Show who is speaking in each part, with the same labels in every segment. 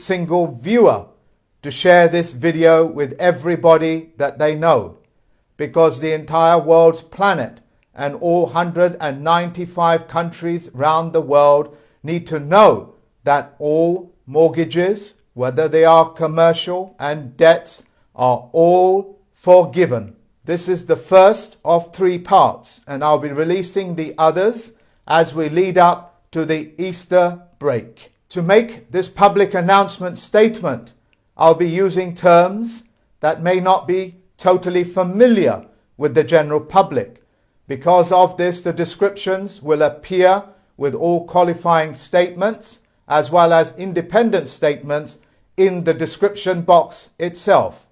Speaker 1: single viewer to share this video with everybody that they know, because the entire world's planet and all 195 countries around the world need to know that all mortgages, whether they are commercial and debts, are all forgiven. This is the first of 3 parts, and I'll be releasing the others as we lead up to the Easter break. To make this public announcement statement, I'll be using terms that may not be totally familiar with the general public. Because of this, the descriptions will appear with all qualifying statements as well as independent statements in the description box itself.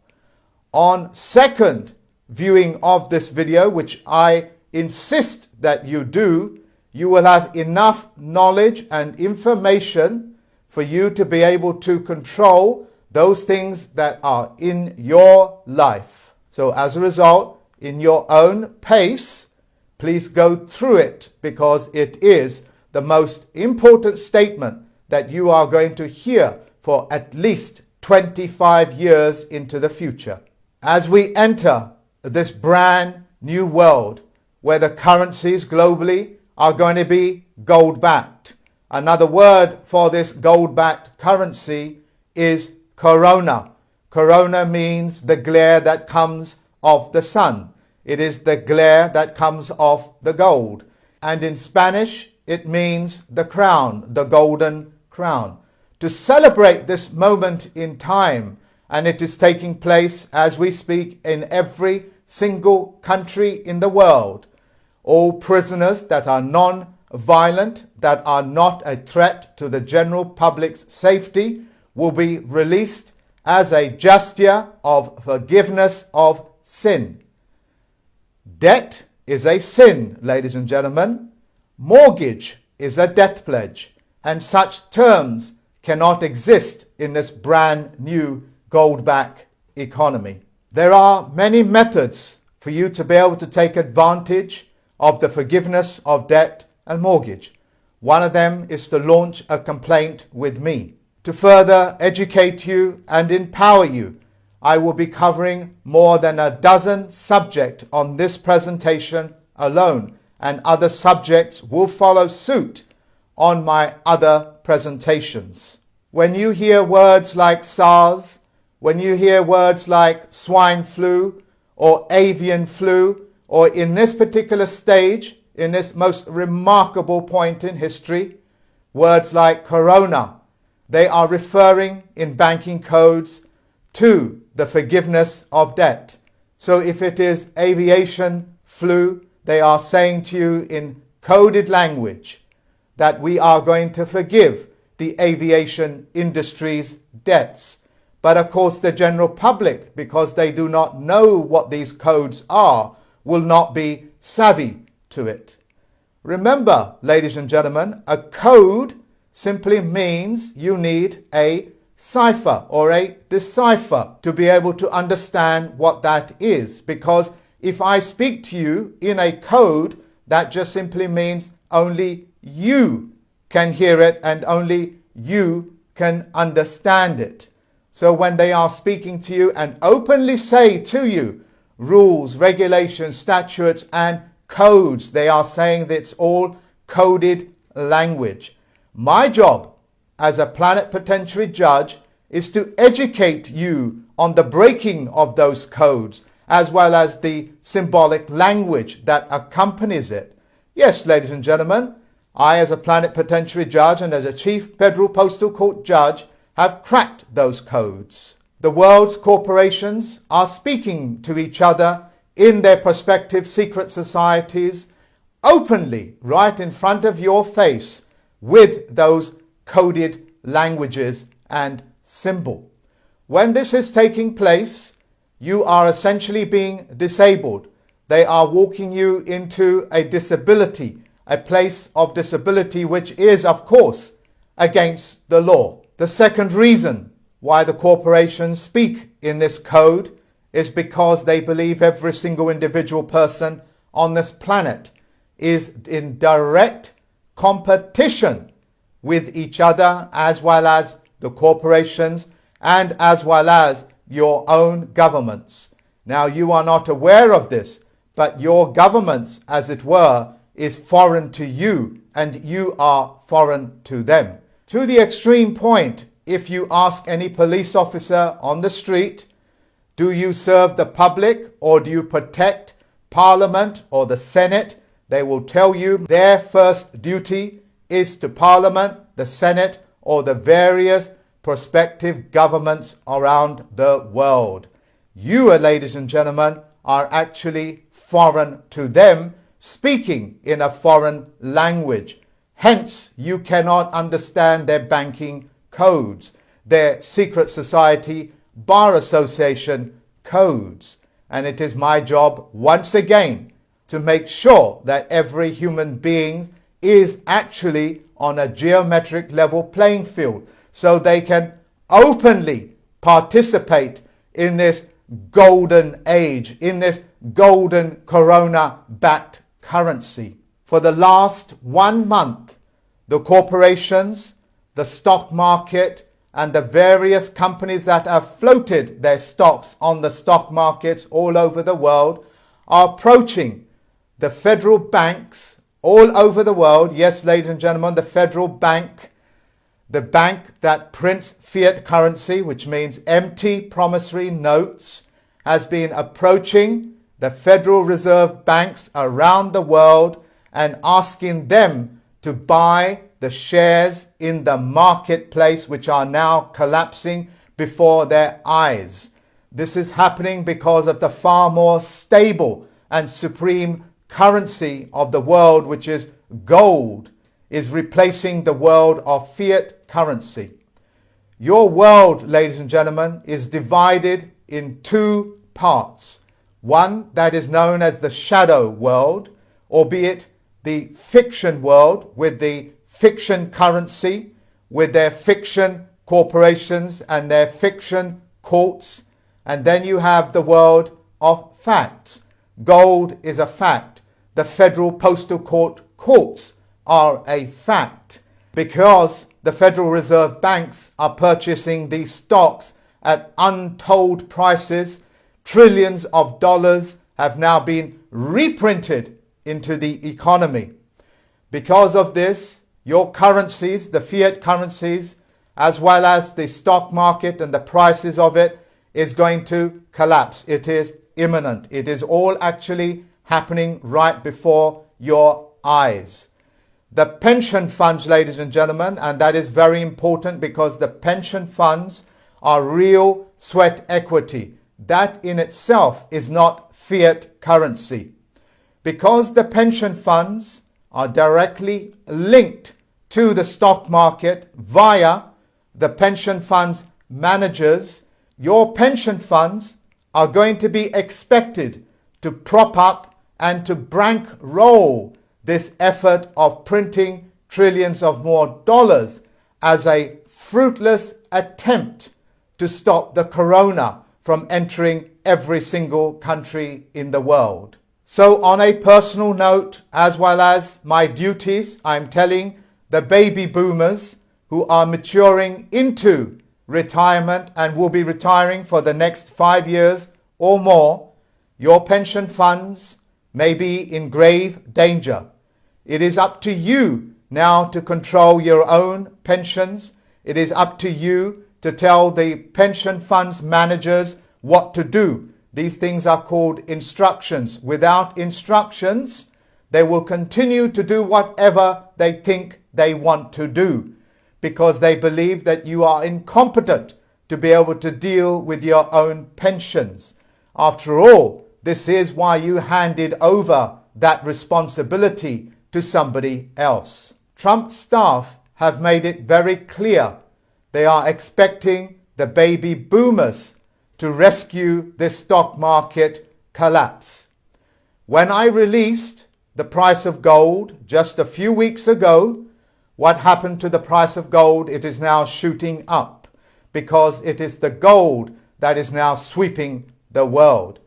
Speaker 1: On second viewing of this video, which I insist that you do, you will have enough knowledge and information for you to be able to control those things that are in your life. So as a result, in your own pace, please go through it, because it is the most important statement that you are going to hear for at least 25 years into the future. As we enter this brand new world where the currencies globally are going to be gold-backed. Another word for this gold-backed currency is corona. Corona means the glare that comes of the sun. It is the glare that comes off the gold. And in Spanish, it means the crown, the golden crown. To celebrate this moment in time, and it is taking place as we speak in every single country in the world, all prisoners that are non-violent, that are not a threat to the general public's safety, will be released as a gesture of forgiveness of sin. Debt is a sin, ladies and gentlemen. Mortgage is a death pledge, and such terms cannot exist in this brand new gold-back economy. There are many methods for you to be able to take advantage of the forgiveness of debt and mortgage. One of them is to launch a complaint with me. To further educate you and empower you, I will be covering more than a dozen subjects on this presentation alone, and other subjects will follow suit on my other presentations. When you hear words like SARS, when you hear words like swine flu or avian flu, or in this particular stage, in this most remarkable point in history, words like corona, they are referring in banking codes to the forgiveness of debt. So if it is aviation flu, they are saying to you in coded language that we are going to forgive the aviation industry's debts. But of course the general public, because they do not know what these codes are, will not be savvy to it. Remember, ladies and gentlemen, a code simply means you need a cipher or a decipher to be able to understand what that is. Because if I speak to you in a code, that just simply means only you can hear it and only you can understand it. So when they are speaking to you and openly say to you rules, regulations, statutes and codes, they are saying that it's all coded language. My job as a plenipotentiary judge is to educate you on the breaking of those codes, as well as the symbolic language that accompanies it. Yes, ladies and gentlemen, I as a plenipotentiary judge and as a Chief Federal Postal Court Judge have cracked those codes. The world's corporations are speaking to each other in their prospective secret societies openly, right in front of your face, with those coded languages and symbol. When this is taking place, you are essentially being disabled. They are walking you into a disability, a place of disability, which is, of course, against the law. The second reason why the corporations speak in this code is because they believe every single individual person on this planet is in direct competition with each other, as well as the corporations, and as well as your own governments. Now, you are not aware of this, but your governments, as it were, is foreign to you, and you are foreign to them. To the extreme point, if you ask any police officer on the street, do you serve the public or do you protect Parliament or the Senate? They will tell you their first duty is to Parliament, the Senate, or the various prospective governments around the world. You, ladies and gentlemen, are actually foreign to them, speaking in a foreign language. Hence, you cannot understand their banking codes, their secret society, bar association codes. And it is my job, once again, to make sure that every human being is actually on a geometric level playing field, so they can openly participate in this golden age, in this golden corona-backed currency. For the last 1 month, the corporations, the stock market, and the various companies that have floated their stocks on the stock markets all over the world are approaching the federal banks all over the world. Yes, ladies and gentlemen, the federal bank, the bank that prints fiat currency, which means empty promissory notes, has been approaching the Federal Reserve banks around the world and asking them to buy the shares in the marketplace, which are now collapsing before their eyes. This is happening because of the far more stable and supreme currency of the world, which is gold, is replacing the world of fiat currency. Your world, ladies and gentlemen, is divided in two parts. One that is known as the shadow world, albeit the fiction world, with the fiction currency, with their fiction corporations and their fiction courts. And then you have the world of facts. Gold is a fact. The Federal Postal Court courts are a fact, because the Federal Reserve banks are purchasing these stocks at untold prices. Trillions of dollars have now been reprinted into the economy. Because of this, your currencies, the fiat currencies, as well as the stock market and the prices of it, is going to collapse. It is imminent. It is all actually happening right before your eyes. The pension funds, ladies and gentlemen, and that is very important, because the pension funds are real sweat equity. That in itself is not fiat currency. Because the pension funds are directly linked to the stock market via the pension funds managers, your pension funds are going to be expected to prop up and to bankroll this effort of printing trillions of more dollars as a fruitless attempt to stop the corona from entering every single country in the world. So on a personal note, as well as my duties, I'm telling the baby boomers who are maturing into retirement and will be retiring for the next 5 years or more, your pension funds may be in grave danger. It is up to you now to control your own pensions. It is up to you to tell the pension funds managers what to do. These things are called instructions. Without instructions, they will continue to do whatever they think they want to do, because they believe that you are incompetent to be able to deal with your own pensions. After all, this is why you handed over that responsibility to somebody else. Trump staff have made it very clear they are expecting the baby boomers to rescue this stock market collapse. When I released the price of gold just a few weeks ago, what happened to the price of gold? It is now shooting up, because it is the gold that is now sweeping the world.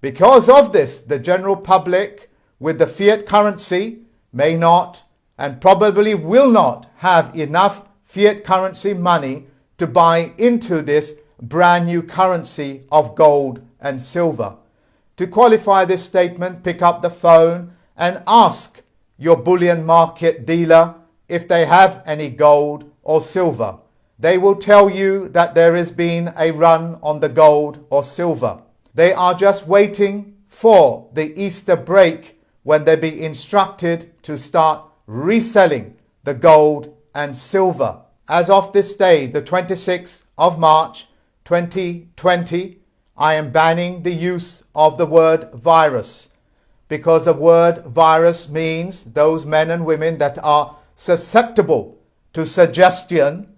Speaker 1: Because of this, the general public with the fiat currency may not and probably will not have enough fiat currency money to buy into this brand new currency of gold and silver. To qualify this statement, pick up the phone and ask your bullion market dealer if they have any gold or silver. They will tell you that there has been a run on the gold or silver. They are just waiting for the Easter break when they be instructed to start reselling the gold and silver. As of this day, the 26th of March 2020, I am banning the use of the word virus, because the word virus means those men and women that are susceptible to suggestion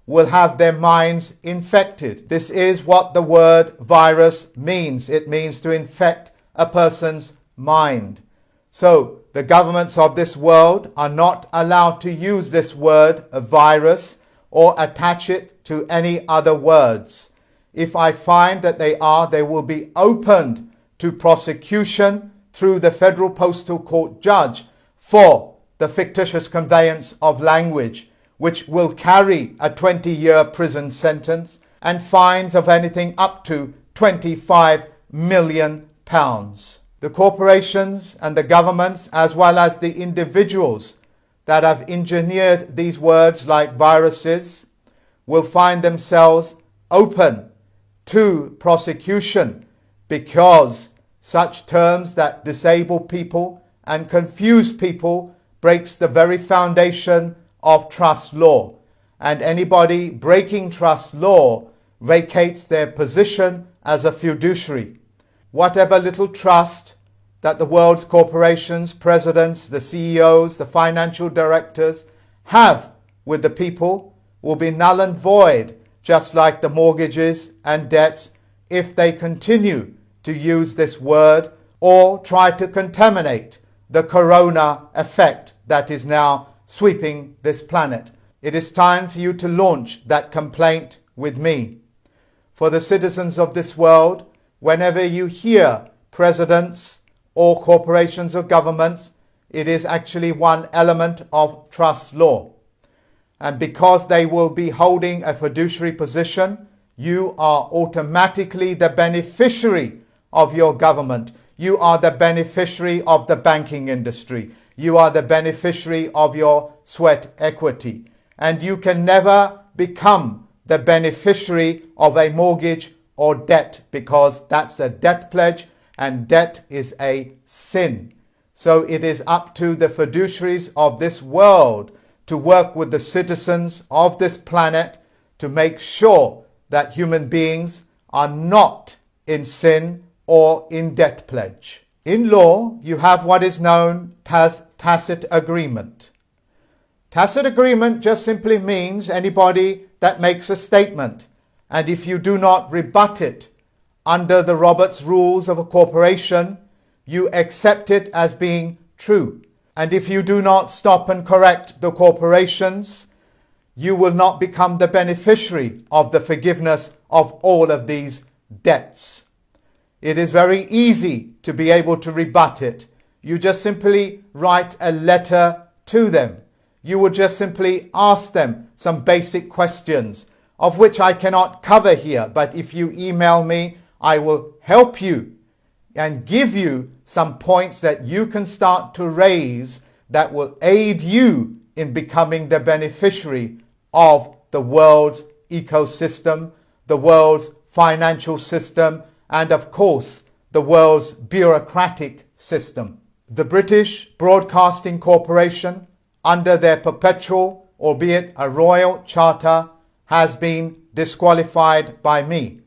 Speaker 1: will have their minds infected. This is what the word virus means. It means to infect a person's mind. So the governments of this world are not allowed to use this word virus or attach it to any other words. If I find that they will be opened to prosecution through the Federal Postal Court Judge for the fictitious conveyance of language, which will carry a 20-year prison sentence and fines of anything up to £25 million. The corporations and the governments, as well as the individuals that have engineered these words like viruses, will find themselves open to prosecution, because such terms that disable people and confuse people breaks the very foundation of trust law. And anybody breaking trust law vacates their position as a fiduciary. Whatever little trust that the world's corporations, presidents, the CEOs, the financial directors have with the people will be null and void, just like the mortgages and debts, if they continue to use this word or try to contaminate the corona effect that is now sweeping this planet. It is time for you to launch that complaint with me. For the citizens of this world, whenever you hear presidents or corporations or governments, it is actually one element of trust law. And because they will be holding a fiduciary position, you are automatically the beneficiary of your government. You are the beneficiary of the banking industry. You are the beneficiary of your sweat equity. And you can never become the beneficiary of a mortgage or debt, because that's a debt pledge, and debt is a sin. So it is up to the fiduciaries of this world to work with the citizens of this planet to make sure that human beings are not in sin or in debt pledge. In law, you have what is known as tacit agreement. Tacit agreement just simply means anybody that makes a statement, and if you do not rebut it under the Roberts rules of a corporation, you accept it as being true. And if you do not stop and correct the corporations, you will not become the beneficiary of the forgiveness of all of these debts. It is very easy to be able to rebut it. You just simply write a letter to them. You would just simply ask them some basic questions, of which I cannot cover here. But if you email me, I will help you and give you some points that you can start to raise that will aid you in becoming the beneficiary of the world's ecosystem, the world's financial system, and of course, the world's bureaucratic system. The British Broadcasting Corporation, under their perpetual, albeit a royal charter, has been disqualified by me.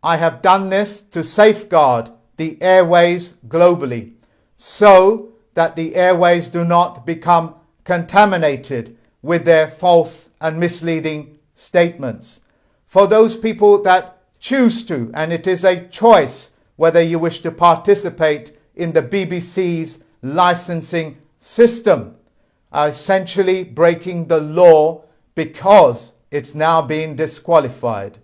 Speaker 1: I have done this to safeguard the airways globally, so that the airways do not become contaminated with their false and misleading statements. For those people that choose to, and it is a choice whether you wish to participate in the BBC's licensing system, are essentially breaking the law because it's now being disqualified.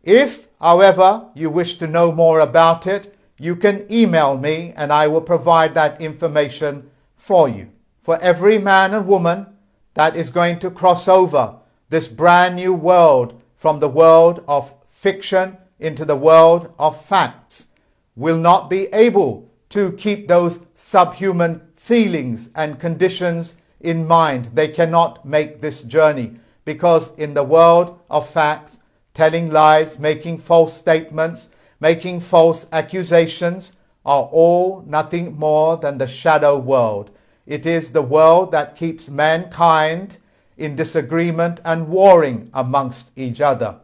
Speaker 1: If, however, you wish to know more about it, you can email me and I will provide that information for you. For every man and woman that is going to cross over this brand new world from the world of fiction into the world of facts, will not be able to keep those subhuman feelings and conditions in mind. They cannot make this journey, because in the world of facts, telling lies, making false statements, making false accusations are all nothing more than the shadow world. It is the world that keeps mankind in disagreement and warring amongst each other.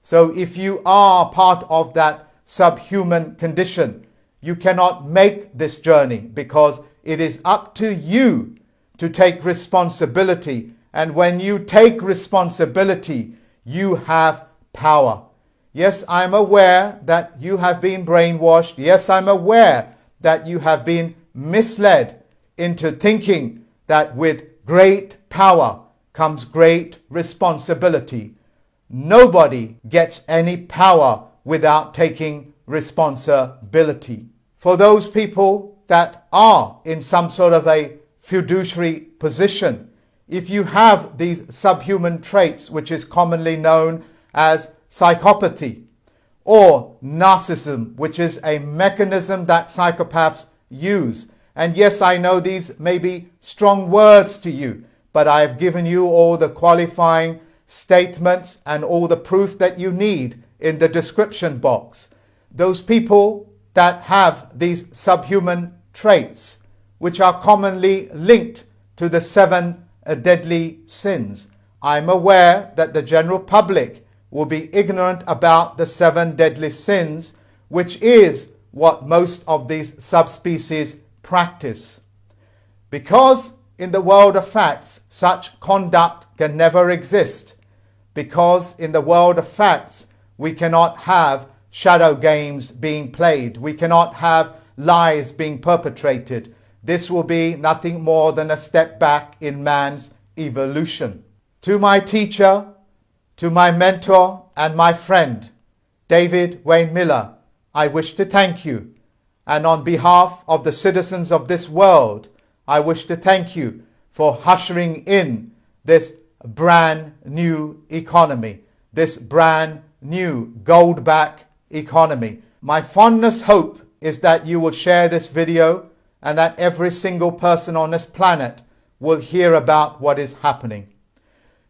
Speaker 1: So if you are part of that subhuman condition, you cannot make this journey, because it is up to you to take responsibility. And when you take responsibility, you have power. Yes, I'm aware that you have been brainwashed. Yes, I'm aware that you have been misled into thinking that with great power comes great responsibility. Nobody gets any power without taking responsibility. For those people that are in some sort of a fiduciary position, if you have these subhuman traits, which is commonly known as psychopathy or narcissism, which is a mechanism that psychopaths use. And yes, I know these may be strong words to you, but I have given you all the qualifying statements and all the proof that you need in the description box. Those people that have these subhuman traits, which are commonly linked to the 7 deadly sins. I'm aware that the general public will be ignorant about the 7 deadly sins, which is what most of these subspecies practice. Because in the world of facts, such conduct can never exist. Because in the world of facts, we cannot have shadow games being played. We cannot have lies being perpetrated. This will be nothing more than a step back in man's evolution. To my teacher, to my mentor and my friend, David-Wynn, I wish to thank you. And on behalf of the citizens of this world, I wish to thank you for ushering in this brand new economy, this brand new gold-back economy. My fondest hope is that you will share this video and that every single person on this planet will hear about what is happening.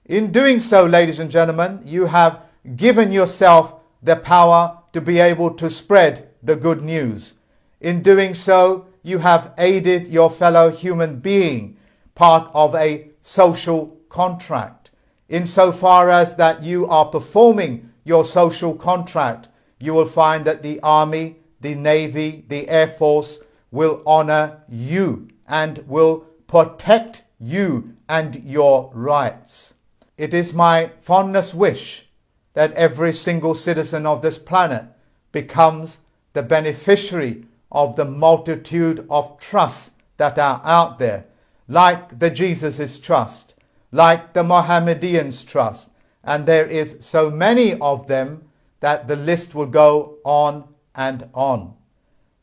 Speaker 1: In doing so, ladies and gentlemen, you have given yourself the power to be able to spread the good news. In doing so, you have aided your fellow human being, part of a social contract. Insofar as that you are performing your social contract, you will find that the Army, the Navy, the Air Force will honor you and will protect you and your rights. It is my fondest wish that every single citizen of this planet becomes the beneficiary of the multitude of trusts that are out there, like the Jesus' trust, like the Mohammedans' trust, and there is so many of them that the list will go on and on.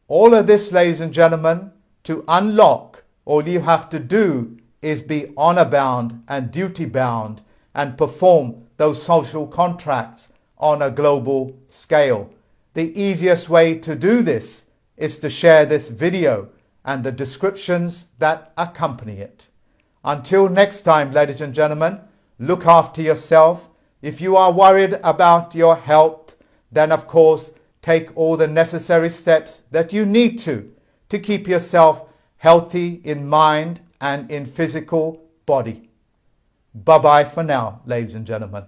Speaker 1: All of this, ladies and gentlemen, to unlock, all you have to do is be honor-bound and duty-bound and perform those social contracts on a global scale. The easiest way to do this is to share this video and the descriptions that accompany it. Until next time, ladies and gentlemen, look after yourself. If you are worried about your health, then of course take all the necessary steps that you need to keep yourself healthy in mind and in physical body. Bye-bye for now, ladies and gentlemen.